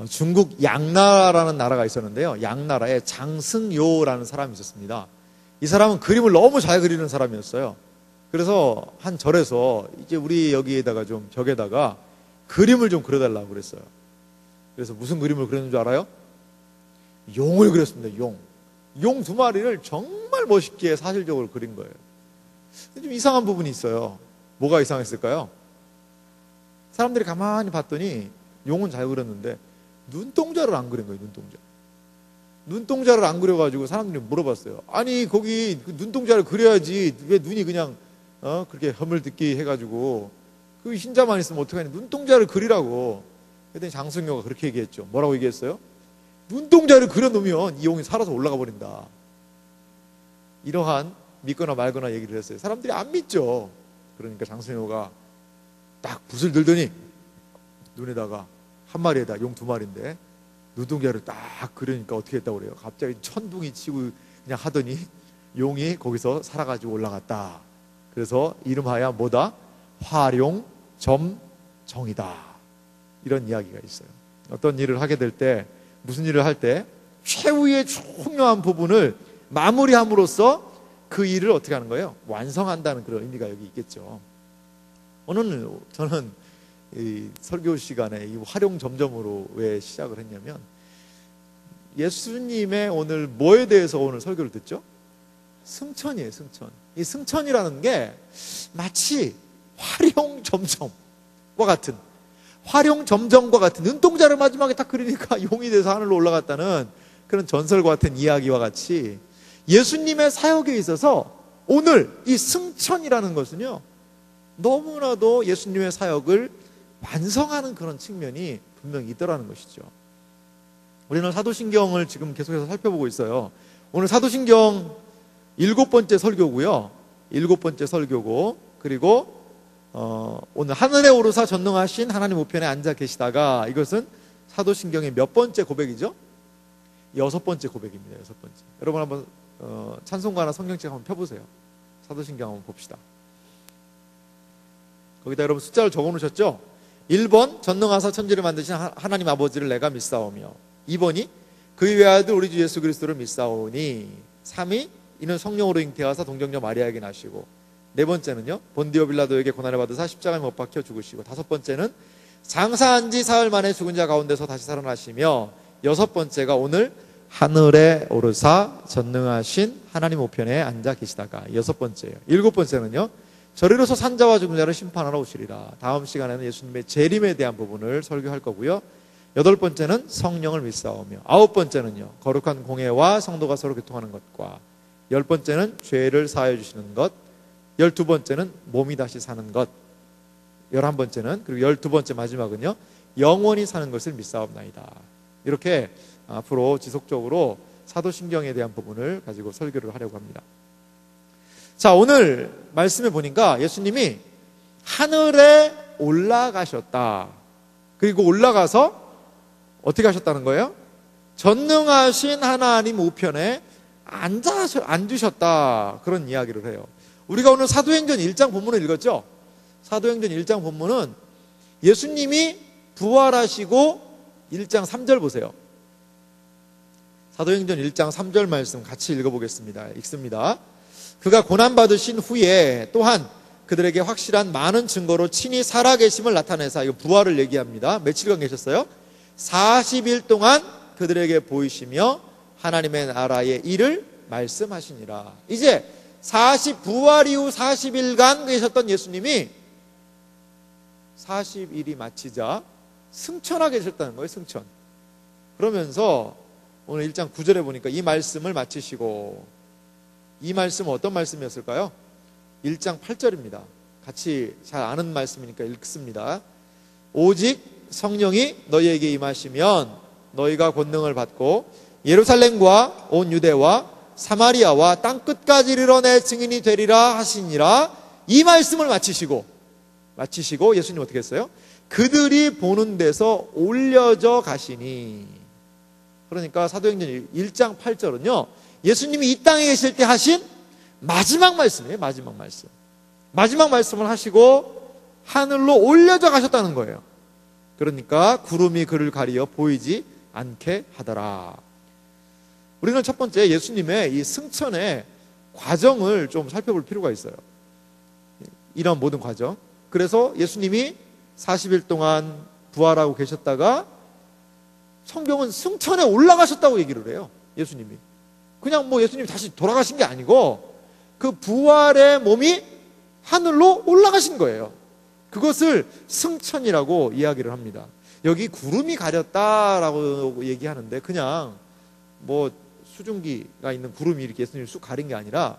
중국 양나라라는 나라가 있었는데요. 양나라에 장승요라는 사람이 있었습니다. 이 사람은 그림을 너무 잘 그리는 사람이었어요. 그래서 한 절에서 이제 우리 여기에다가 좀 벽에다가 그림을 좀 그려달라고 그랬어요. 그래서 무슨 그림을 그렸는 줄 알아요? 용을 그렸습니다. 용. 용 2마리를 정말 멋있게 사실적으로 그린 거예요. 좀 이상한 부분이 있어요. 뭐가 이상했을까요? 사람들이 가만히 봤더니 용은 잘 그렸는데 눈동자를 안 그린 거예요. 눈동자를 안 그려가지고 사람들이 물어봤어요. 아니 거기 눈동자를 그려야지 왜 눈이 그냥 그렇게 허물듣기 해가지고 그 흰자만 있으면 어떡하냐. 눈동자를 그리라고. 그랬더니 장승요가 그렇게 얘기했죠. 뭐라고 얘기했어요? 눈동자를 그려놓으면 이 용이 살아서 올라가 버린다. 이러한 믿거나 말거나 얘기를 했어요. 사람들이 안 믿죠. 그러니까 장승요가 딱 붓을 들더니 눈에다가 한 마리에다 용 2마리인데 눈동자를 딱 그려니까 어떻게 했다고 그래요? 갑자기 천둥이 치고 그냥 하더니 용이 거기서 살아가지고 올라갔다. 그래서 이름하여 뭐다? 화룡점정이다. 이런 이야기가 있어요. 어떤 일을 하게 될 때, 무슨 일을 할 때 최후의 중요한 부분을 마무리함으로써 그 일을 어떻게 하는 거예요? 완성한다는 그런 의미가 여기 있겠죠. 오늘 저는 이 설교 시간에 이 화룡점점으로 왜 시작을 했냐면, 예수님의 오늘 뭐에 대해서 오늘 설교를 듣죠? 승천이에요. 승천. 이 승천이라는 게 마치 화룡점점과 같은, 화룡점점과 같은, 눈동자를 마지막에 딱 그리니까 용이 돼서 하늘로 올라갔다는 그런 전설과 같은 이야기와 같이 예수님의 사역에 있어서 오늘 이 승천이라는 것은요, 너무나도 예수님의 사역을 완성하는 그런 측면이 분명히 있더라는 것이죠. 우리는 사도신경을 지금 계속해서 살펴보고 있어요. 오늘 사도신경 7번째 설교고요. 7번째 설교고, 그리고 오늘 하늘에 오르사 전능하신 하나님 우편에 앉아 계시다가, 이것은 사도신경의 몇 번째 고백이죠? 6번째 고백입니다. 6번째. 여러분 한번 찬송가나 성경책 한번 펴보세요. 사도신경 한번 봅시다. 거기다 여러분 숫자를 적어놓으셨죠? 1번 전능하사 천지를 만드신 하나님 아버지를 내가 믿사오며, 2번이 그의 외아들 우리 주 예수 그리스도를 믿사오니, 3이 이는 성령으로 잉태하사 동정녀 마리아에게 나시고, 4번째는요 본디오 빌라도에게 고난을 받으사 십자가에 못 박혀 죽으시고, 5번째는 장사한 지 사흘 만에 죽은 자 가운데서 다시 살아나시며, 6번째가 오늘 하늘에 오르사 전능하신 하나님 우편에 앉아 계시다가 6번째예요. 7번째는요 저리로서 산자와 죽은 자를 심판하러 오시리라. 다음 시간에는 예수님의 재림에 대한 부분을 설교할 거고요. 8번째는 성령을 믿사오며, 9번째는요 거룩한 공예와 성도가 서로 교통하는 것과, 10번째는 죄를 사하여 주시는 것, 12번째는 몸이 다시 사는 것, 11번째는, 그리고 12번째 마지막은요 영원히 사는 것을 믿사옵나이다. 이렇게 앞으로 지속적으로 사도신경에 대한 부분을 가지고 설교를 하려고 합니다. 자, 오늘 말씀에 보니까 예수님이 하늘에 올라가셨다. 그리고 올라가서 어떻게 하셨다는 거예요? 전능하신 하나님 우편에 앉으셨다. 그런 이야기를 해요. 우리가 오늘 사도행전 1장 본문을 읽었죠? 사도행전 1장 본문은 예수님이 부활하시고 1장 3절 보세요. 사도행전 1장 3절 말씀 같이 읽어보겠습니다. 읽습니다. 그가 고난받으신 후에 또한 그들에게 확실한 많은 증거로 친히 살아계심을 나타내사, 이거 부활을 얘기합니다. 며칠간 계셨어요? 40일 동안 그들에게 보이시며 하나님의 나라의 일을 말씀하시니라. 이제 부활 이후 40일간 계셨던 예수님이 40일이 마치자 승천하게 되셨다는 거예요. 승천. 그러면서 오늘 1장 9절에 보니까 이 말씀을 마치시고, 이 말씀은 어떤 말씀이었을까요? 1장 8절입니다. 같이 잘 아는 말씀이니까 읽습니다. 오직 성령이 너희에게 임하시면 너희가 권능을 받고 예루살렘과 온 유대와 사마리아와 땅끝까지 이르러 내 증인이 되리라 하시니라. 이 말씀을 마치시고 예수님 어떻게 했어요? 그들이 보는 데서 올려져 가시니. 그러니까 사도행전 1장 8절은요 예수님이 이 땅에 계실 때 하신 마지막 말씀이에요. 마지막 말씀. 마지막 말씀을 하시고 하늘로 올려져 가셨다는 거예요. 그러니까 구름이 그를 가리어 보이지 않게 하더라. 우리는 첫 번째 예수님의 이 승천의 과정을 좀 살펴볼 필요가 있어요. 이런 모든 과정. 그래서 예수님이 40일 동안 부활하고 계셨다가 성경은 승천에 올라가셨다고 얘기를 해요. 예수님이. 그냥 뭐 예수님이 다시 돌아가신 게 아니고 그 부활의 몸이 하늘로 올라가신 거예요. 그것을 승천이라고 이야기를 합니다. 여기 구름이 가렸다라고 얘기하는데 그냥 뭐 수증기가 있는 구름이 이렇게 예수님을 쑥 가린 게 아니라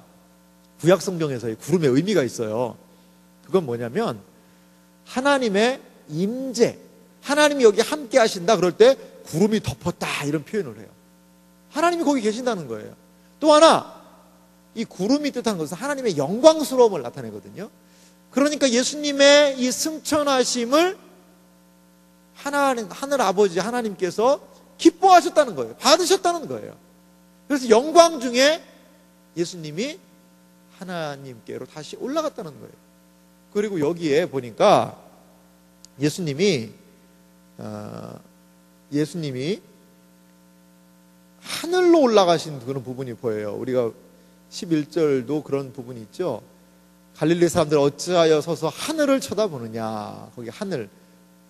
구약 성경에서의 구름의 의미가 있어요. 그건 뭐냐면 하나님의 임재, 하나님이 여기 함께 하신다 그럴 때 구름이 덮었다 이런 표현을 해요. 하나님이 거기 계신다는 거예요. 또 하나 이 구름이 뜻하는 것은 하나님의 영광스러움을 나타내거든요. 그러니까 예수님의 이 승천하심을 하늘 아버지 하나님께서 기뻐하셨다는 거예요. 받으셨다는 거예요. 그래서 영광 중에 예수님이 하나님께로 다시 올라갔다는 거예요. 그리고 여기에 보니까 예수님이 하늘로 올라가신 그런 부분이 보여요. 우리가 11절도 그런 부분이 있죠. 갈릴리 사람들 어찌하여 서서 하늘을 쳐다보느냐. 거기 하늘.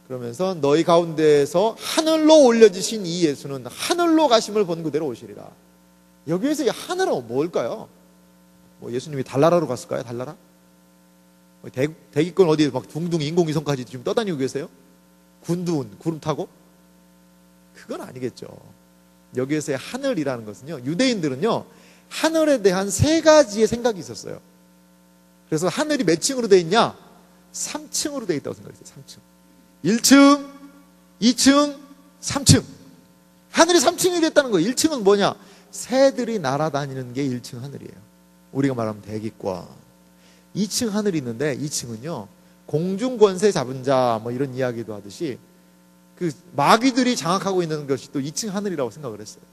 그러면서 너희 가운데에서 하늘로 올려지신 이 예수는 하늘로 가심을 본 그대로 오시리라. 여기에서 이 하늘은 뭘까요? 뭐 예수님이 달나라로 갔을까요? 달나라? 대기권 어디 막 둥둥 인공위성까지 지금 떠다니고 계세요? 군두운 구름 타고? 그건 아니겠죠. 여기에서의 하늘이라는 것은요, 유대인들은요 하늘에 대한 세 가지의 생각이 있었어요. 그래서 하늘이 몇 층으로 되어 있냐? 3층으로 되어 있다고 생각했어요. 3층 1층, 2층, 3층. 하늘이 3층이 됐다는 거예요. 1층은 뭐냐? 새들이 날아다니는 게 1층 하늘이에요. 우리가 말하면 대기권. 2층 하늘이 있는데 2층은요 공중권세 잡은 자 뭐 이런 이야기도 하듯이 그 마귀들이 장악하고 있는 것이 또 2층 하늘이라고 생각을 했어요.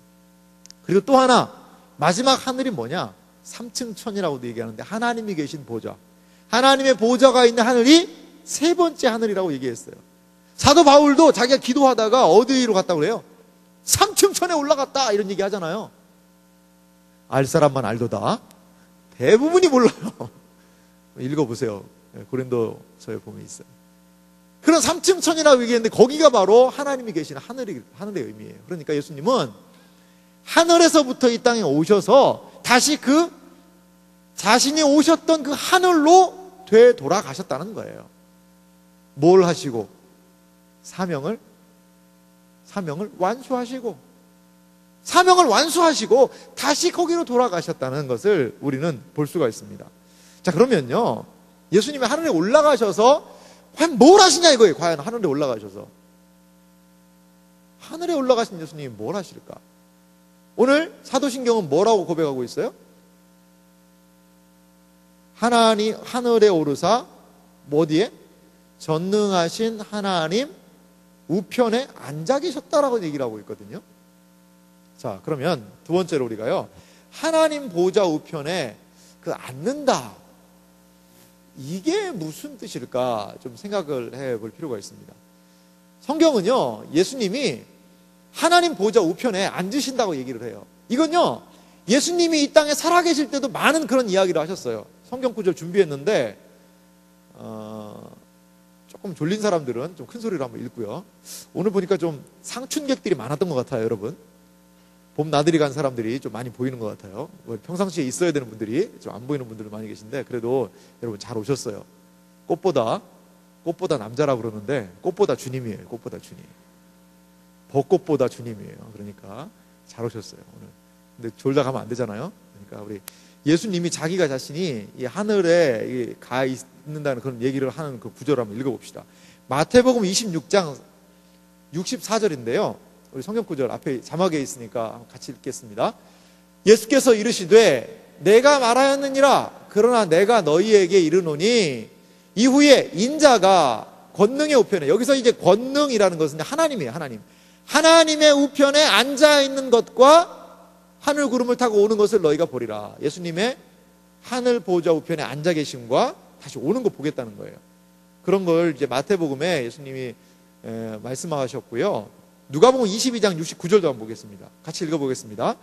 그리고 또 하나 마지막 하늘이 뭐냐? 3층 천이라고도 얘기하는데 하나님이 계신 보좌, 하나님의 보좌가 있는 하늘이 세 번째 하늘이라고 얘기했어요. 사도 바울도 자기가 기도하다가 어디로 갔다고 그래요? 3층 천에 올라갔다 이런 얘기 하잖아요. 알 사람만 알도다. 대부분이 몰라요. 읽어보세요. 고린도서에 보면 있어요. 그런 3층 천이라고 얘기했는데 거기가 바로 하나님이 계시는 하늘의 의미예요. 그러니까 예수님은 하늘에서부터 이 땅에 오셔서 다시 그 자신이 오셨던 그 하늘로 되돌아가셨다는 거예요. 뭘 하시고? 사명을 완수하시고 다시 거기로 돌아가셨다는 것을 우리는 볼 수가 있습니다. 자, 그러면요 예수님이 하늘에 올라가셔서 과연 뭘 하시냐 이거예요. 과연 하늘에 올라가셔서 하늘에 올라가신 예수님이 뭘 하실까? 오늘 사도신경은 뭐라고 고백하고 있어요? 하나님 하늘에 오르사 어디에? 전능하신 하나님 우편에 앉아 계셨다라고 얘기를 하고 있거든요. 자, 그러면 두 번째로 우리가요 하나님 보좌 우편에 그 앉는다, 이게 무슨 뜻일까 좀 생각을 해볼 필요가 있습니다. 성경은요 예수님이 하나님 보좌 우편에 앉으신다고 얘기를 해요. 이건요 예수님이 이 땅에 살아계실 때도 많은 그런 이야기를 하셨어요. 성경 구절 준비했는데 조금 졸린 사람들은 좀 큰 소리로 한번 읽고요. 오늘 보니까 좀 상춘객들이 많았던 것 같아요. 여러분, 봄 나들이 간 사람들이 좀 많이 보이는 것 같아요. 평상시에 있어야 되는 분들이 좀 안 보이는 분들 많이 계신데 그래도 여러분 잘 오셨어요. 꽃보다 남자라고 그러는데 꽃보다 주님이에요. 꽃보다 주님, 벚꽃보다 주님이에요. 그러니까 잘 오셨어요 오늘. 근데 졸다 가면 안 되잖아요. 그러니까 우리 예수님이 자기가 자신이 이 하늘에 가 있는다는 그런 얘기를 하는 그 구절을 한번 읽어봅시다. 마태복음 26장 64절인데요 우리 성경 구절 앞에 자막에 있으니까 같이 읽겠습니다. 예수께서 이르시되 내가 말하였느니라. 그러나 내가 너희에게 이르노니 이후에 인자가 권능의 우편에, 여기서 이제 권능이라는 것은 하나님이에요. 하나님의 우편에 앉아있는 것과 하늘 구름을 타고 오는 것을 너희가 보리라. 예수님의 하늘 보좌 우편에 앉아 계심과 다시 오는 거 보겠다는 거예요. 그런 걸 이제 마태복음에 예수님이 말씀하셨고요. 누가복음 22장 69절도 한번 보겠습니다. 같이 읽어보겠습니다.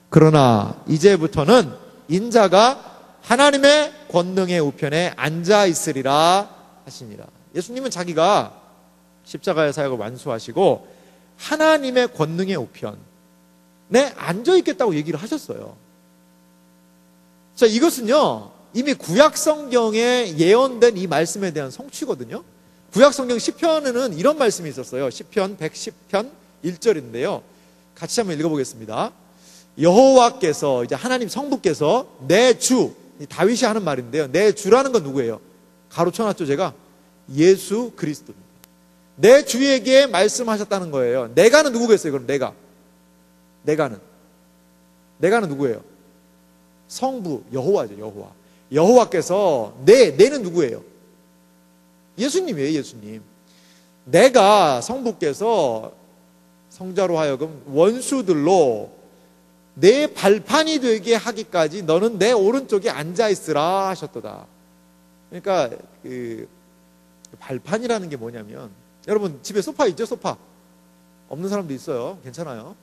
그러나 이제부터는 인자가 하나님의 권능의 우편에 앉아 있으리라 하시니라. 예수님은 자기가 십자가의 사역을 완수하시고 하나님의 권능의 우편에 앉아 있겠다고 얘기를 하셨어요. 자, 이것은요 이미 구약 성경에 예언된 이 말씀에 대한 성취거든요. 구약 성경 시편에는 이런 말씀이 있었어요. 시편 110편 1절인데요. 같이 한번 읽어보겠습니다. 여호와께서, 이제 하나님 성부께서 내 주, 다윗이 하는 말인데요. 내 주라는 건 누구예요? 가로쳐놨죠 제가. 예수 그리스도입니다. 내 주에게 말씀하셨다는 거예요. 내가는 누구겠어요? 그럼 내가는 누구예요? 성부 여호와죠. 여호와께서 내는 누구예요? 예수님이에요. 예수님. 내가 성부께서 성자로 하여금 원수들로 내 발판이 되게 하기까지 너는 내 오른쪽에 앉아 있으라 하셨도다. 그러니까 그 발판이라는 게 뭐냐면, 여러분 집에 소파 있죠? 소파 없는 사람도 있어요. 괜찮아요.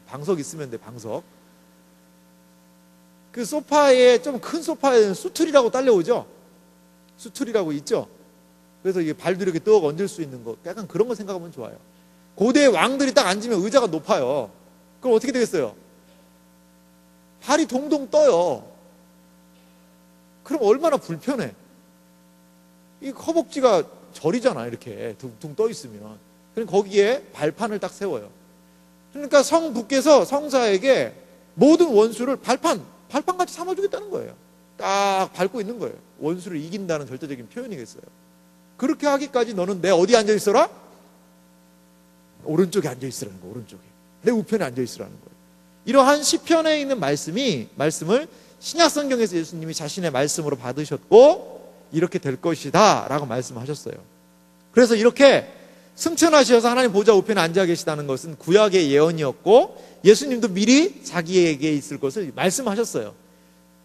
방석 있으면 돼. 방석. 그 소파에, 좀 큰 소파에는 수틀이라고 딸려오죠. 수틀이라고 있죠. 그래서 이게 발도 이렇게 떡 얹을 수 있는 거, 약간 그런 거 생각하면 좋아요. 고대 왕들이 딱 앉으면 의자가 높아요. 그럼 어떻게 되겠어요? 발이 동동 떠요. 그럼 얼마나 불편해. 이 허벅지가 저리잖아. 이렇게 둥둥 떠 있으면. 그럼 거기에 발판을 딱 세워요. 그러니까 성부께서 성자에게 모든 원수를 발판같이 삼아주겠다는 거예요. 딱 밟고 있는 거예요. 원수를 이긴다는 절대적인 표현이겠어요. 그렇게 하기까지 너는 내 어디 앉아 있어라? 오른쪽에 앉아 있으라는 거예요. 오른쪽에. 내 우편에 앉아 있으라는 거예요. 이러한 시편에 있는 말씀을 신약성경에서 예수님이 자신의 말씀으로 받으셨고 이렇게 될 것이다 라고 말씀하셨어요. 그래서 이렇게 승천하셔서 하나님 보좌 우편에 앉아 계시다는 것은 구약의 예언이었고 예수님도 미리 자기에게 있을 것을 말씀하셨어요.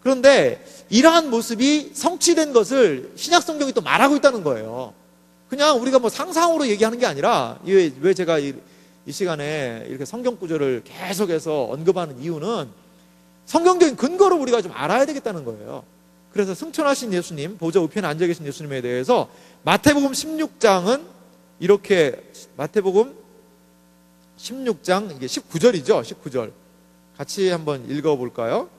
그런데 이러한 모습이 성취된 것을 신약성경이 또 말하고 있다는 거예요. 그냥 우리가 뭐 상상으로 얘기하는 게 아니라, 왜 제가 이 시간에 이렇게 성경 구절을 계속해서 언급하는 이유는 성경적인 근거를 우리가 좀 알아야 되겠다는 거예요. 그래서 승천하신 예수님, 보좌 우편에 앉아 계신 예수님에 대해서 마태복음 16장은 이렇게, 마태복음 16장 이게 19절이죠. 19절 같이 한번 읽어볼까요?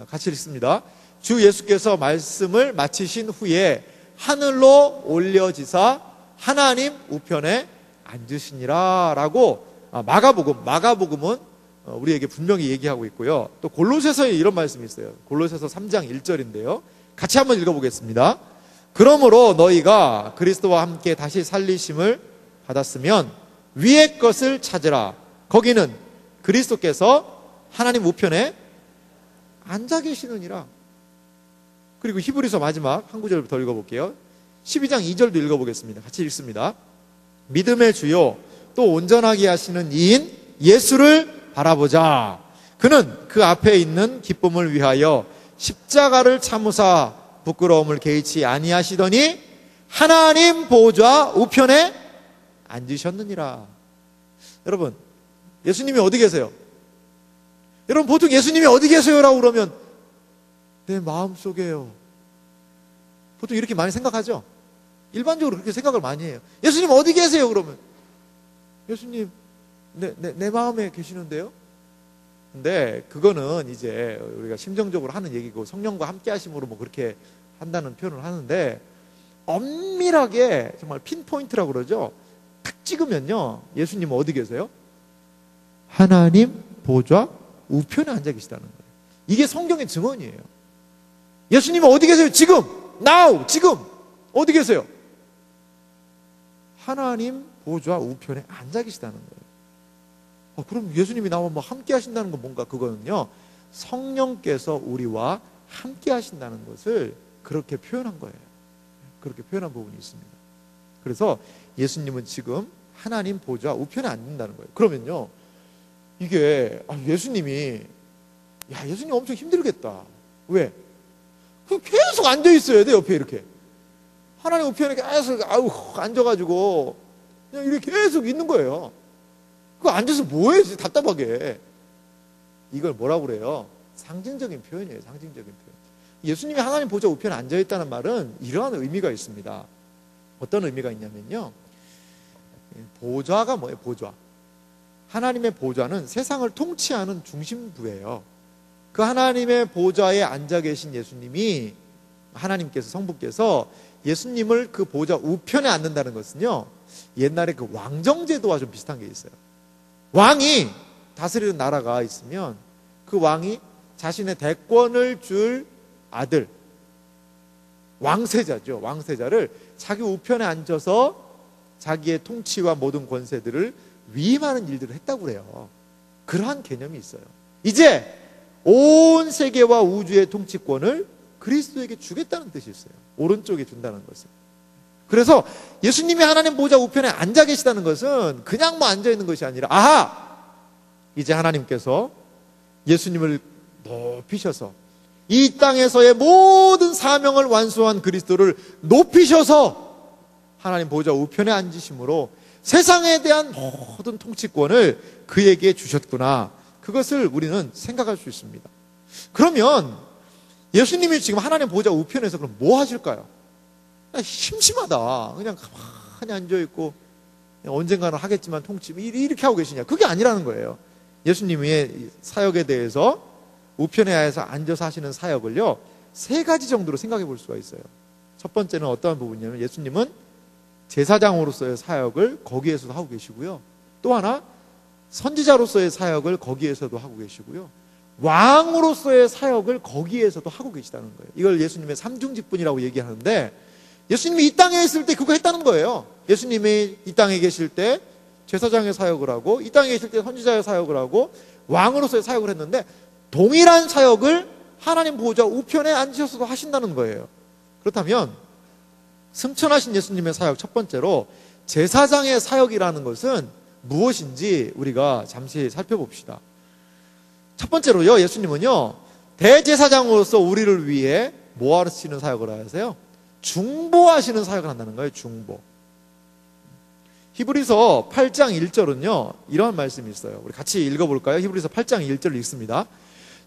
같이 읽습니다. 주 예수께서 말씀을 마치신 후에 하늘로 올려지사 하나님 우편에 앉으시니라 라고 마가복음은 우리에게 분명히 얘기하고 있고요. 또 골로새서에 이런 말씀이 있어요. 골로새서 3장 1절인데요. 같이 한번 읽어보겠습니다. 그러므로 너희가 그리스도와 함께 다시 살리심을 받았으면 위의 것을 찾으라. 거기는 그리스도께서 하나님 우편에 앉아 계시느니라. 그리고 히브리서 마지막 한 구절부터 읽어볼게요. 12장 2절도 읽어보겠습니다. 같이 읽습니다. 믿음의 주요 또 온전하게 하시는 이인 예수를 바라보자. 그는 그 앞에 있는 기쁨을 위하여 십자가를 참으사 부끄러움을 개의치 아니하시더니 하나님 보좌 우편에 앉으셨느니라. 여러분, 예수님이 어디 계세요? 여러분, 보통 예수님이 어디 계세요라고 그러면 내 마음속에요. 보통 이렇게 많이 생각하죠? 일반적으로 그렇게 생각을 많이 해요. 예수님 어디 계세요? 그러면 예수님 내 마음에 계시는데요? 근데 그거는 이제 우리가 심정적으로 하는 얘기고 성령과 함께 하심으로 뭐 그렇게 한다는 표현을 하는데, 엄밀하게 정말 핀포인트라고 그러죠. 딱 찍으면요, 예수님은 어디 계세요? 하나님 보좌 우편에 앉아 계시다는 거예요. 이게 성경의 증언이에요. 예수님은 어디 계세요? 지금 지금 어디 계세요? 하나님 보좌 우편에 앉아 계시다는 거예요. 그럼 예수님이 나와 뭐 함께 하신다는 건 뭔가, 그거는요, 성령께서 우리와 함께 하신다는 것을 그렇게 표현한 거예요. 그렇게 표현한 부분이 있습니다. 그래서 예수님은 지금 하나님 보좌 우편에 앉는다는 거예요. 그러면요, 이게 예수님이 예수님 엄청 힘들겠다. 왜? 그럼 계속 앉아 있어야 돼. 옆에 이렇게 하나님 우편에 계속 앉아가지고 그냥 이렇게 계속 있는 거예요. 그거 앉아서 뭐해? 답답하게. 이걸 뭐라고 그래요? 상징적인 표현이에요. 상징적인 표현. 예수님이 하나님 보좌 우편에 앉아있다는 말은 이러한 의미가 있습니다. 어떤 의미가 있냐면요, 보좌가 뭐예요? 보좌. 하나님의 보좌는 세상을 통치하는 중심부예요. 그 하나님의 보좌에 앉아 계신 예수님이, 하나님께서, 성부께서 예수님을 그 보좌 우편에 앉는다는 것은요, 옛날에 그 왕정제도와 좀 비슷한 게 있어요. 왕이 다스리는 나라가 있으면 그 왕이 자신의 대권을 줄 아들, 왕세자죠. 왕세자를 자기 우편에 앉혀서 자기의 통치와 모든 권세들을 위임하는 일들을 했다고 그래요. 그러한 개념이 있어요. 이제 온 세계와 우주의 통치권을 그리스도에게 주겠다는 뜻이 있어요. 오른쪽에 준다는 것은. 그래서 예수님이 하나님 보좌 우편에 앉아 계시다는 것은 그냥 뭐 앉아 있는 것이 아니라, 아하! 이제 하나님께서 예수님을 높이셔서 이 땅에서의 모든 사명을 완수한 그리스도를 높이셔서 하나님 보좌 우편에 앉으심으로 세상에 대한 모든 통치권을 그에게 주셨구나. 그것을 우리는 생각할 수 있습니다. 그러면 예수님이 지금 하나님 보좌 우편에서 그럼 뭐 하실까요? 심심하다. 그냥 가만히 앉아있고 언젠가는 하겠지만 통치 이렇게 하고 계시냐. 그게 아니라는 거예요. 예수님의 사역에 대해서 우편에서 앉아서 하시는 사역을요, 세 가지 정도로 생각해 볼 수가 있어요. 첫 번째는 어떠한 부분이냐면 예수님은 제사장으로서의 사역을 거기에서도 하고 계시고요. 또 하나 선지자로서의 사역을 거기에서도 하고 계시고요. 왕으로서의 사역을 거기에서도 하고 계시다는 거예요. 이걸 예수님의 삼중직분이라고 얘기하는데, 예수님이 이 땅에 있을 때 그거 했다는 거예요. 예수님이 이 땅에 계실 때 제사장의 사역을 하고, 이 땅에 계실 때 선지자의 사역을 하고, 왕으로서의 사역을 했는데 동일한 사역을 하나님 보좌 우편에 앉으셔서도 하신다는 거예요. 그렇다면 승천하신 예수님의 사역, 첫 번째로 제사장의 사역이라는 것은 무엇인지 우리가 잠시 살펴봅시다. 첫 번째로요, 예수님은요, 대제사장으로서 우리를 위해 뭐 하시는 사역을 하세요? 중보하시는 사역을 한다는 거예요. 중보. 히브리서 8장 1절은요 이러한 말씀이 있어요. 우리 같이 읽어볼까요? 히브리서 8장 1절을 읽습니다.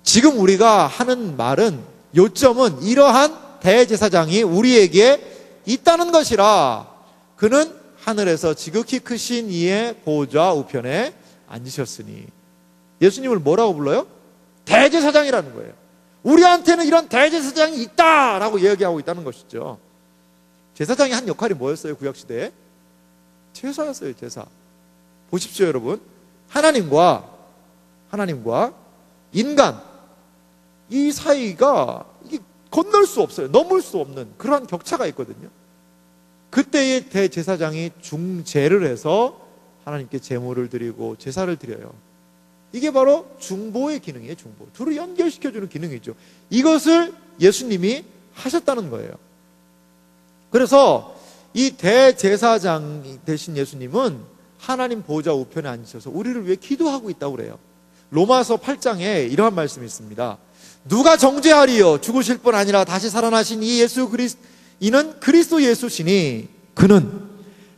지금 우리가 하는 말은, 요점은 이러한 대제사장이 우리에게 있다는 것이라. 그는 하늘에서 지극히 크신 이의 보좌 우편에 앉으셨으니. 예수님을 뭐라고 불러요? 대제사장이라는 거예요. 우리한테는 이런 대제사장이 있다라고 이야기하고 있다는 것이죠. 제사장이 한 역할이 뭐였어요? 구약시대에 제사였어요. 제사. 보십시오 여러분, 하나님과 인간, 이 사이가 이게 건널 수 없어요. 넘을 수 없는 그러한 격차가 있거든요. 그때의 대제사장이 중재를 해서 하나님께 제물을 드리고 제사를 드려요. 이게 바로 중보의 기능이에요. 중보. 둘을 연결시켜주는 기능이죠. 이것을 예수님이 하셨다는 거예요. 그래서 이 대제사장 되신 예수님은 하나님 보좌 우편에 앉으셔서 우리를 위해 기도하고 있다고 그래요. 로마서 8장에 이러한 말씀이 있습니다. 누가 정죄하리요? 죽으실 뿐 아니라 다시 살아나신 이 이는 그리스도 예수시니 그는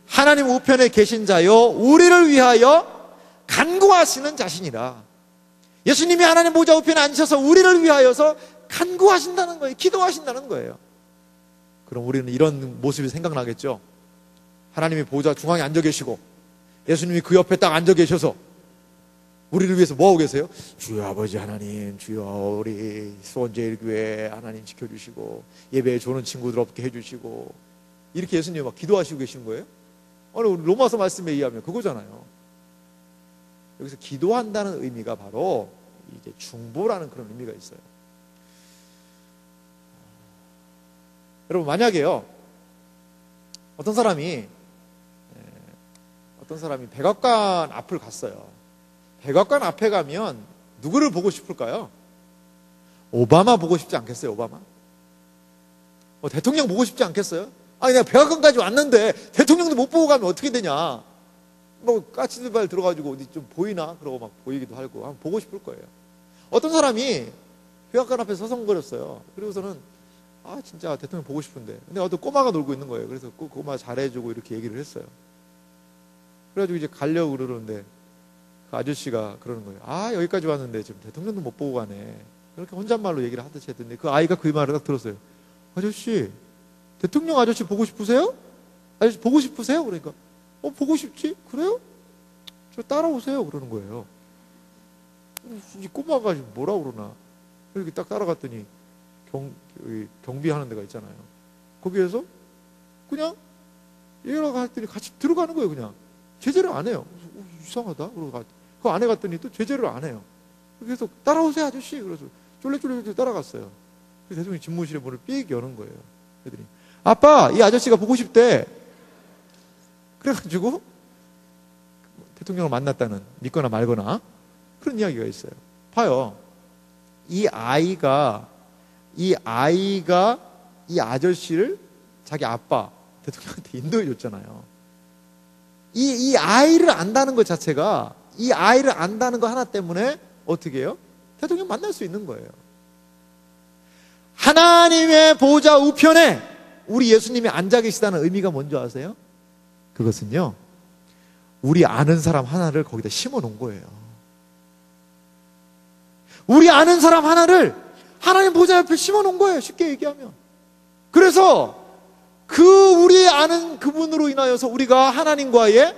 하나님 우편에 계신 자요 우리를 위하여 간구하시는 자신이라. 예수님이 하나님 보좌 우편에 앉으셔서 우리를 위하여서 간구하신다는 거예요. 기도하신다는 거예요. 그럼 우리는 이런 모습이 생각나겠죠. 하나님이 보좌 중앙에 앉아 계시고 예수님이 그 옆에 딱 앉아 계셔서 우리를 위해서 뭐하고 계세요? 주여 아버지 하나님, 주여 우리 수원제일교회 하나님 지켜주시고 예배에 좋은 친구들 없게 해주시고, 이렇게 예수님이 막 기도하시고 계시는 거예요? 아니, 우리 로마서 말씀에 의하면 그거잖아요. 여기서 기도한다는 의미가 바로 이제 중보라는 그런 의미가 있어요. 여러분, 만약에요, 어떤 사람이 백악관 앞을 갔어요. 백악관 앞에 가면 누구를 보고 싶을까요? 오바마 보고 싶지 않겠어요? 오바마? 대통령 보고 싶지 않겠어요? 아니, 내가 백악관까지 왔는데 대통령도 못 보고 가면 어떻게 되냐? 까치들발 들어가지고 어디 좀 보이나? 그러고 막 보이기도 하고 한번 보고 싶을 거예요. 어떤 사람이 백악관 앞에 서성거렸어요. 그리고서는 진짜 대통령 보고 싶은데, 근데 어떤 꼬마가 놀고 있는 거예요. 그래서 그 꼬마 잘해주고 이렇게 얘기를 했어요. 그래가지고 이제 가려고 그러는데 그 아저씨가 그러는 거예요. 아, 여기까지 왔는데 지금 대통령도 못 보고 가네. 그렇게 혼잣말로 얘기를 하듯이 했더니 그 아이가 그 말을 딱 들었어요. 아저씨, 대통령 아저씨 보고 싶으세요? 아저씨 보고 싶으세요? 그러니까 보고 싶지? 그래요? 저 따라오세요. 그러는 거예요. 이 꼬마가 뭐라 그러나. 이렇게 딱 따라갔더니 경비하는 데가 있잖아요. 거기에서 그냥 얘랑 갔더니 같이 들어가는 거예요. 그냥 제재를 안 해요. 이상하다. 그러고 그 안에 갔더니 또 제재를 안 해요. 그래서 따라오세요 아저씨. 그래서 쫄래쫄래 따라갔어요. 그래서 대통령이 집무실에 문을 삑 여는 거예요. 그랬더니 아빠, 이 아저씨가 보고 싶대. 그래가지고 대통령을 만났다는, 믿거나 말거나 그런 이야기가 있어요. 봐요. 이 아이가 이 아저씨를 자기 아빠 대통령한테 인도해 줬잖아요. 이 아이를 안다는 것 자체가, 이 아이를 안다는 거 하나 때문에 어떻게 해요? 대통령 만날 수 있는 거예요. 하나님의 보좌 우편에 우리 예수님이 앉아 계시다는 의미가 뭔지 아세요? 그것은요, 우리 아는 사람 하나를 거기다 심어 놓은 거예요. 우리 아는 사람 하나를 하나님 보좌 옆에 심어 놓은 거예요. 쉽게 얘기하면. 그래서 우리 아는 그분으로 인하여서 우리가 하나님과의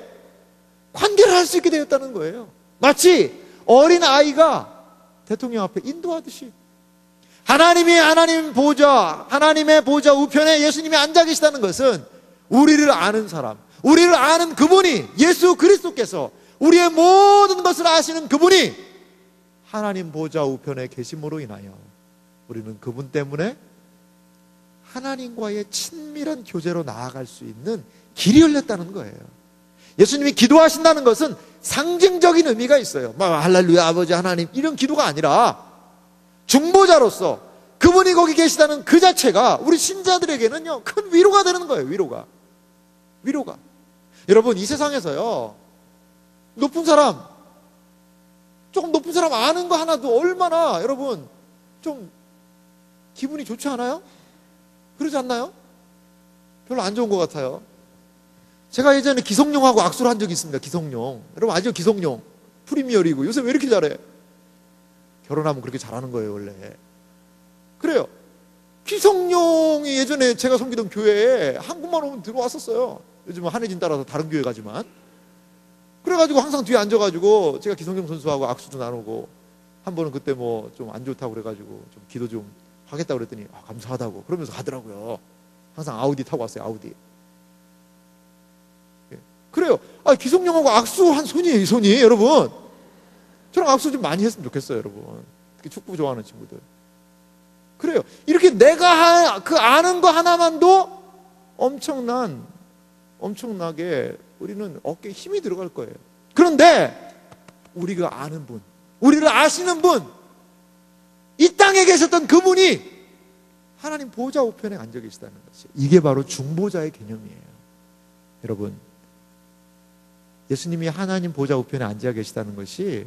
관계를 할 수 있게 되었다는 거예요. 마치 어린 아이가 대통령 앞에 인도하듯이 하나님의 보좌 우편에 예수님이 앉아 계시다는 것은 우리를 아는 사람, 우리를 아는 그분이, 예수 그리스도께서 우리의 모든 것을 아시는 그분이 하나님 보좌 우편에 계심으로 인하여 우리는 그분 때문에 하나님과의 친밀한 교제로 나아갈 수 있는 길이 열렸다는 거예요. 예수님이 기도하신다는 것은 상징적인 의미가 있어요. 막 할렐루야 아버지 하나님 이런 기도가 아니라 중보자로서 그분이 거기 계시다는 그 자체가 우리 신자들에게는요, 큰 위로가 되는 거예요. 위로가. 여러분, 이 세상에서요, 조금 높은 사람 아는 거 하나도 얼마나 여러분 좀 기분이 좋지 않아요? 그러지 않나요? 별로 안 좋은 것 같아요. 제가 예전에 기성용하고 악수를 한 적이 있습니다. 기성용. 여러분 아죠? 기성용. 프리미어리그. 요새 왜 이렇게 잘해? 결혼하면 그렇게 잘하는 거예요, 원래. 그래요. 기성용이 예전에 제가 섬기던 교회에 한국만 오면 들어왔었어요. 요즘은 한혜진 따라서 다른 교회 가지만. 그래가지고 항상 뒤에 앉아가지고 제가 기성용 선수하고 악수도 나누고, 한 번은 그때 뭐 좀 안 좋다고 그래가지고 좀 기도 좀 하겠다고 그랬더니 감사하다고 그러면서 가더라고요. 항상 아우디 타고 왔어요. 아우디. 그래요. 기성용하고 악수한 손이에요. 이 손이. 여러분, 저랑 악수 좀 많이 했으면 좋겠어요. 여러분, 특히 축구 좋아하는 친구들. 그래요. 이렇게 내가 그 아는 거 하나만도 엄청나게 우리는 어깨에 힘이 들어갈 거예요. 그런데 우리가 아는 분, 우리를 아시는 분, 이 땅에 계셨던 그분이 하나님 보좌 우편에 앉아 계시다는 것이, 이게 바로 중보자의 개념이에요. 여러분, 예수님이 하나님 보좌 우편에 앉아 계시다는 것이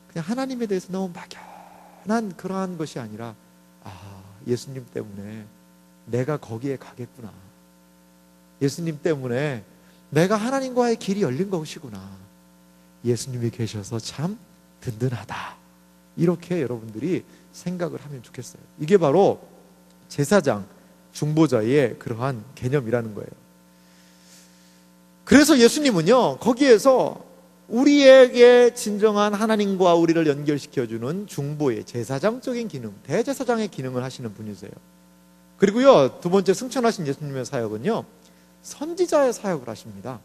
그냥 하나님에 대해서 너무 막연한 그러한 것이 아니라, 예수님 때문에 내가 거기에 가겠구나, 예수님 때문에 내가 하나님과의 길이 열린 것이구나, 예수님이 계셔서 참 든든하다, 이렇게 여러분들이 생각을 하면 좋겠어요. 이게 바로 제사장, 중보자의 그러한 개념이라는 거예요. 그래서 예수님은요, 거기에서 우리에게 진정한 하나님과 우리를 연결시켜주는 중보의 제사장적인 기능, 대제사장의 기능을 하시는 분이세요. 그리고요, 두 번째 승천하신 예수님의 사역은요, 선지자의 사역을 하십니다.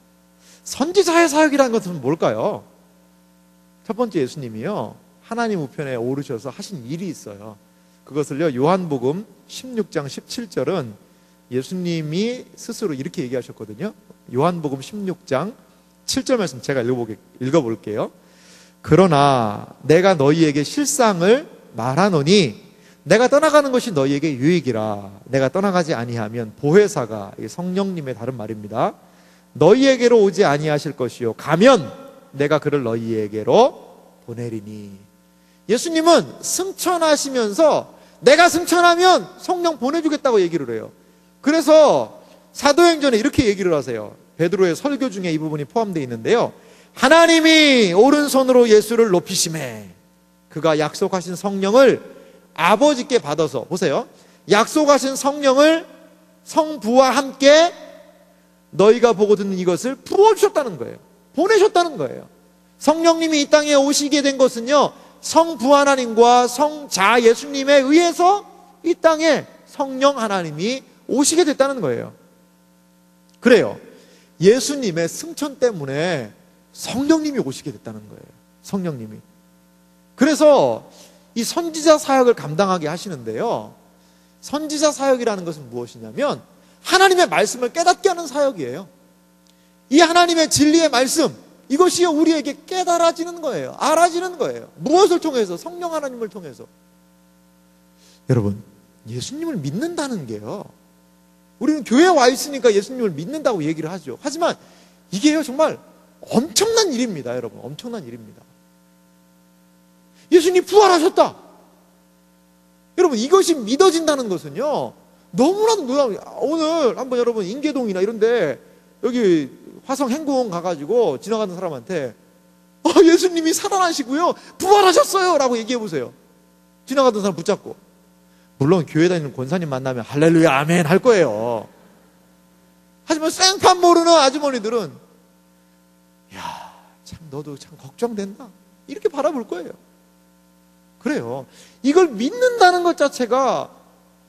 선지자의 사역이라는 것은 뭘까요? 첫 번째, 예수님이요, 하나님 우편에 오르셔서 하신 일이 있어요. 그것을요, 요한복음 16장 17절은 예수님이 스스로 이렇게 얘기하셨거든요. 요한복음 16장 7절 말씀 제가 읽어볼게요. 그러나 내가 너희에게 실상을 말하노니 내가 떠나가는 것이 너희에게 유익이라. 내가 떠나가지 아니하면 보혜사가, 성령님의 다른 말입니다, 너희에게로 오지 아니하실 것이요 가면 내가 그를 너희에게로 보내리니. 예수님은 승천하시면서 내가 승천하면 성령 보내주겠다고 얘기를 해요. 그래서 사도행전에 이렇게 얘기를 하세요. 베드로의 설교 중에 이 부분이 포함되어 있는데요. 하나님이 오른손으로 예수를 높이심에 그가 약속하신 성령을 아버지께 받아서, 보세요, 약속하신 성령을 성부와 함께 너희가 보고 듣는 이것을 부어주셨다는 거예요. 보내셨다는 거예요. 성령님이 이 땅에 오시게 된 것은요, 성부 하나님과 성자 예수님에 의해서 이 땅에 성령 하나님이 오시게 됐다는 거예요. 그래요. 예수님의 승천 때문에 성령님이 오시게 됐다는 거예요. 성령님이. 그래서 이 선지자 사역을 감당하게 하시는데요, 선지자 사역이라는 것은 무엇이냐면 하나님의 말씀을 깨닫게 하는 사역이에요. 이 하나님의 진리의 말씀, 이것이 우리에게 깨달아지는 거예요. 알아지는 거예요. 무엇을 통해서? 성령 하나님을 통해서. 여러분, 예수님을 믿는다는 게요, 우리는 교회에 와 있으니까 예수님을 믿는다고 얘기를 하죠. 하지만 이게요, 정말 엄청난 일입니다. 여러분, 엄청난 일입니다. 예수님 부활하셨다. 여러분, 이것이 믿어진다는 것은요, 너무나도 놀라워요. 오늘 한번 여러분 인계동이나 이런데 여기 화성 행궁 가가지고 지나가는 사람한테 예수님이 살아나시고요, 부활하셨어요 라고 얘기해 보세요. 지나가던 사람 붙잡고. 물론 교회 다니는 권사님 만나면 할렐루야 아멘 할 거예요. 하지만 생판 모르는 아주머니들은 야, 참 너도 참 걱정된다 이렇게 바라볼 거예요. 그래요. 이걸 믿는다는 것 자체가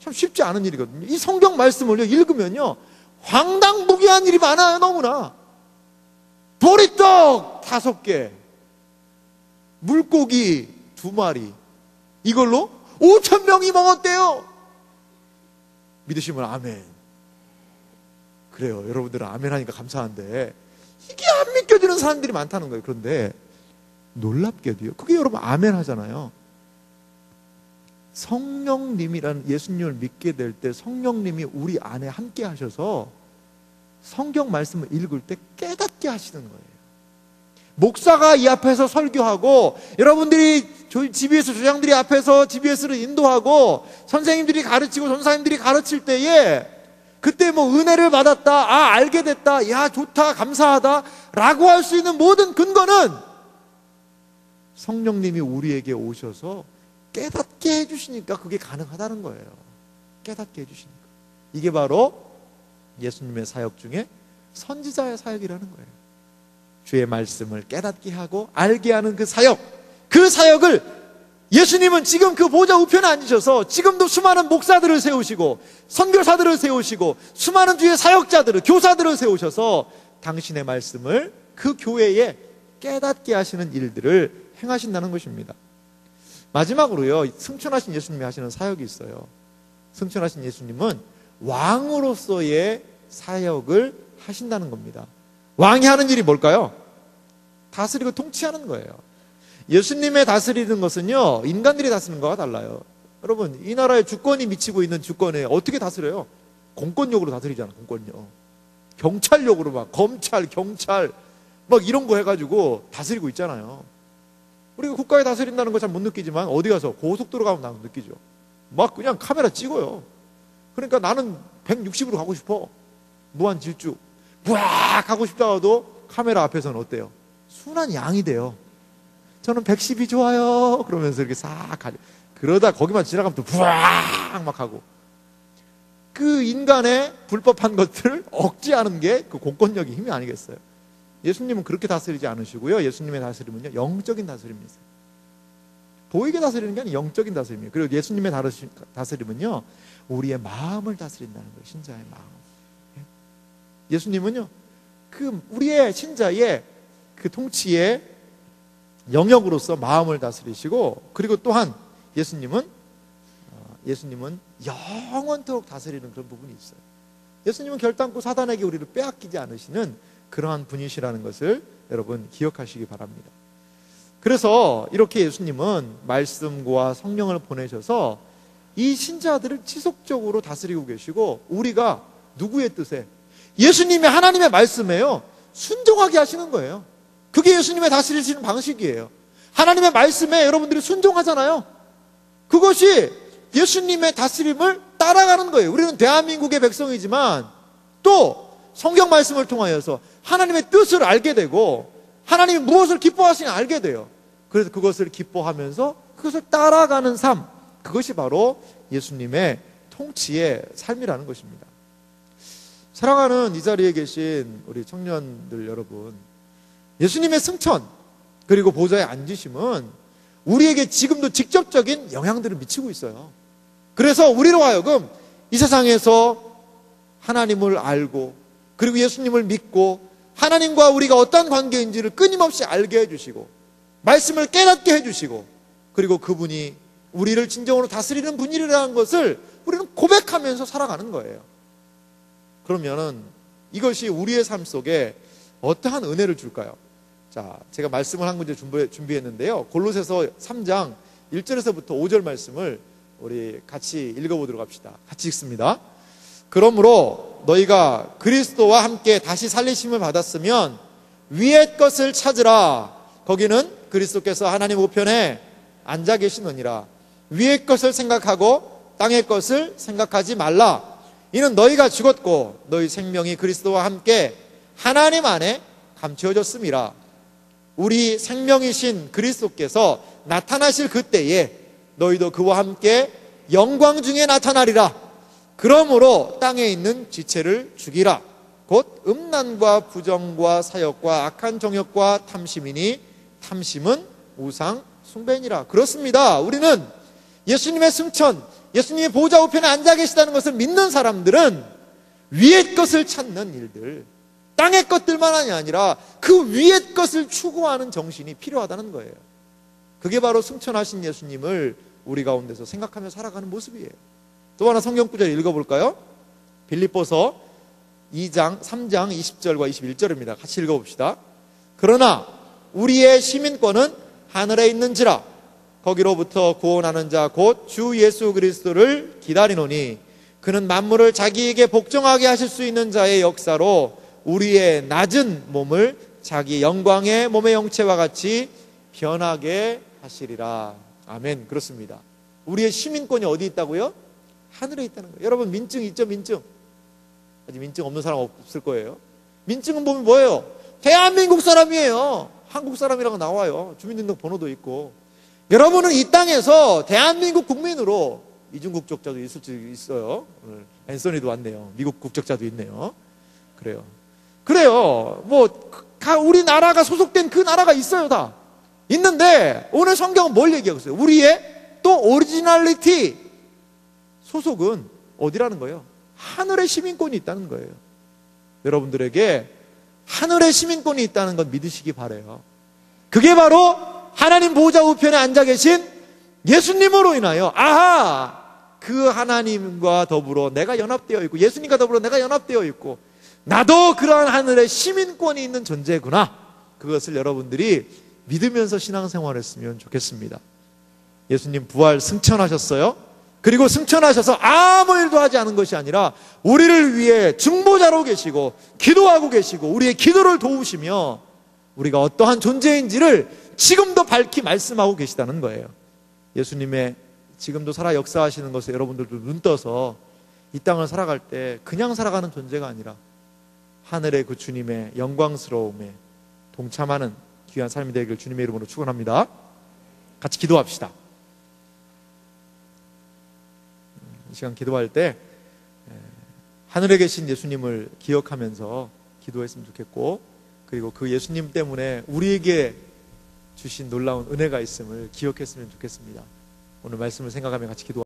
참 쉽지 않은 일이거든요. 이 성경 말씀을 읽으면요, 황당무계한 일이 많아요. 너무나. 보리떡 5개, 물고기 2마리, 이걸로 5,000명이 먹었대요. 믿으시면 아멘. 그래요. 여러분들은 아멘 하니까 감사한데 이게 안 믿겨지는 사람들이 많다는 거예요. 그런데 놀랍게도요, 그게 여러분 아멘 하잖아요. 성령님이라는, 예수님을 믿게 될 때 성령님이 우리 안에 함께 하셔서 성경 말씀을 읽을 때 깨닫게 하시는 거예요. 목사가 이 앞에서 설교하고, 여러분들이 GBS 조장들이 앞에서 GBS를 인도하고, 선생님들이 가르치고 전사님들이 가르칠 때에 그때 뭐 은혜를 받았다, 알게 됐다, 야 좋다, 감사하다 라고 할 수 있는 모든 근거는 성령님이 우리에게 오셔서 깨닫게 해주시니까 그게 가능하다는 거예요. 깨닫게 해주시니까. 이게 바로 예수님의 사역 중에 선지자의 사역이라는 거예요. 주의 말씀을 깨닫게 하고 알게 하는 그 사역, 그 사역을 예수님은 지금 그 보좌 우편에 앉으셔서 지금도 수많은 목사들을 세우시고 선교사들을 세우시고 수많은 주의 사역자들을, 교사들을 세우셔서 당신의 말씀을 그 교회에 깨닫게 하시는 일들을 행하신다는 것입니다. 마지막으로요, 승천하신 예수님이 하시는 사역이 있어요. 승천하신 예수님은 왕으로서의 사역을 하신다는 겁니다. 왕이 하는 일이 뭘까요? 다스리고 통치하는 거예요. 예수님의 다스리는 것은요, 인간들이 다스리는 거와 달라요. 여러분, 이 나라에 주권이 미치고 있는 주권에 어떻게 다스려요? 공권력으로 다스리잖아. 공권력. 경찰력으로 막 검찰, 경찰 막 이런 거 해가지고 다스리고 있잖아요. 우리가 국가에 다스린다는 거 잘 못 느끼지만 어디 가서 고속도로 가면 나도 느끼죠. 막 그냥 카메라 찍어요. 그러니까 나는 160으로 가고 싶어. 무한 질주. 부악 하고 싶다가도 카메라 앞에서는 어때요? 순한 양이 돼요. 저는 110이 좋아요. 그러면서 이렇게 싹 가죠. 그러다 거기만 지나가면 또 부악 막 하고. 그 인간의 불법한 것들을 억제하는 게 그 공권력의 힘이 아니겠어요? 예수님은 그렇게 다스리지 않으시고요. 예수님의 다스림은요, 영적인 다스림이세요. 보이게 다스리는 게 아니라 영적인 다스림이에요. 그리고 예수님의 다스림은요, 우리의 마음을 다스린다는 거예요. 신자의 마음. 예수님은요, 그 우리의 신자의 그 통치의 영역으로서 마음을 다스리시고, 그리고 또한 예수님은 영원토록 다스리는 그런 부분이 있어요. 예수님은 결단코 사단에게 우리를 빼앗기지 않으시는 그러한 분이시라는 것을 여러분 기억하시기 바랍니다. 그래서 이렇게 예수님은 말씀과 성령을 보내셔서 이 신자들을 지속적으로 다스리고 계시고, 우리가 누구의 뜻에? 예수님의, 하나님의 말씀에요, 순종하게 하시는 거예요. 그게 예수님의 다스리시는 방식이에요. 하나님의 말씀에 여러분들이 순종하잖아요. 그것이 예수님의 다스림을 따라가는 거예요. 우리는 대한민국의 백성이지만 또 성경 말씀을 통하여서 하나님의 뜻을 알게 되고 하나님이 무엇을 기뻐하시는지 알게 돼요. 그래서 그것을 기뻐하면서 그것을 따라가는 삶, 그것이 바로 예수님의 통치의 삶이라는 것입니다. 사랑하는 이 자리에 계신 우리 청년들 여러분, 예수님의 승천 그리고 보좌에 앉으심은 우리에게 지금도 직접적인 영향들을 미치고 있어요. 그래서 우리로 하여금 이 세상에서 하나님을 알고 그리고 예수님을 믿고 하나님과 우리가 어떤 관계인지를 끊임없이 알게 해주시고 말씀을 깨닫게 해주시고 그리고 그분이 우리를 진정으로 다스리는 분이라는 것을 우리는 고백하면서 살아가는 거예요. 그러면은 이것이 우리의 삶 속에 어떠한 은혜를 줄까요? 자, 제가 말씀을 한 문제 준비했는데요. 골로새서 3장 1절에서부터 5절 말씀을 우리 같이 읽어보도록 합시다. 같이 읽습니다. 그러므로 너희가 그리스도와 함께 다시 살리심을 받았으면 위의 것을 찾으라. 거기는 그리스도께서 하나님 우편에 앉아 계시느니라. 위의 것을 생각하고 땅의 것을 생각하지 말라. 이는 너희가 죽었고 너희 생명이 그리스도와 함께 하나님 안에 감추어졌음이라. 우리 생명이신 그리스도께서 나타나실 그때에 너희도 그와 함께 영광 중에 나타나리라. 그러므로 땅에 있는 지체를 죽이라. 곧 음란과 부정과 사역과 악한 정욕과 탐심이니 탐심은 우상 숭배니라. 그렇습니다. 우리는 예수님의 승천, 예수님의 보좌 우편에 앉아 계시다는 것을 믿는 사람들은 위의 것을 찾는 일들, 땅의 것들만이 아니라 그 위의 것을 추구하는 정신이 필요하다는 거예요. 그게 바로 승천하신 예수님을 우리 가운데서 생각하며 살아가는 모습이에요. 또 하나 성경 구절 읽어볼까요? 빌립보서 2장 3장 20절과 21절입니다. 같이 읽어봅시다. 그러나 우리의 시민권은 하늘에 있는지라. 거기로부터 구원하는 자 곧 주 예수 그리스도를 기다리노니 그는 만물을 자기에게 복종하게 하실 수 있는 자의 역사로 우리의 낮은 몸을 자기 영광의 몸의 형체와 같이 변하게 하시리라. 아멘. 그렇습니다. 우리의 시민권이 어디 있다고요? 하늘에 있다는 거예요. 여러분 민증 있죠? 민증. 아직 민증 없는 사람 없을 거예요. 민증은 보면 뭐예요? 대한민국 사람이에요. 한국 사람이라고 나와요. 주민등록 번호도 있고. 여러분은 이 땅에서 대한민국 국민으로 이중 국적자도 있을 수 있어요. 오늘 앤서니도 왔네요. 미국 국적자도 있네요. 그래요. 우리나라가 소속된 그 나라가 있어요. 다 있는데 오늘 성경은 뭘 얘기하고 있어요? 우리의 또 오리지널리티, 소속은 어디라는 거예요? 하늘의 시민권이 있다는 거예요. 여러분들에게 하늘의 시민권이 있다는 건 믿으시기 바라요. 그게 바로 하나님 보좌 우편에 앉아 계신 예수님으로 인하여 그 하나님과 더불어 내가 연합되어 있고 예수님과 더불어 내가 연합되어 있고 나도 그러한 하늘의 시민권이 있는 존재구나. 그것을 여러분들이 믿으면서 신앙생활을 했으면 좋겠습니다. 예수님 부활 승천하셨어요. 그리고 승천하셔서 아무 일도 하지 않은 것이 아니라 우리를 위해 중보자로 계시고 기도하고 계시고 우리의 기도를 도우시며 우리가 어떠한 존재인지를 지금도 밝히 말씀하고 계시다는 거예요. 예수님의 지금도 살아 역사하시는 것에 여러분들도 눈 떠서 이 땅을 살아갈 때 그냥 살아가는 존재가 아니라 하늘의 그 주님의 영광스러움에 동참하는 귀한 삶이 되기를 주님의 이름으로 축원합니다. 같이 기도합시다. 이 시간 기도할 때 하늘에 계신 예수님을 기억하면서 기도했으면 좋겠고 그리고 그 예수님 때문에 우리에게 주신 놀라운 은혜가 있음을 기억했으면 좋겠습니다. 오늘 말씀을 생각하며 같이 기도합시다.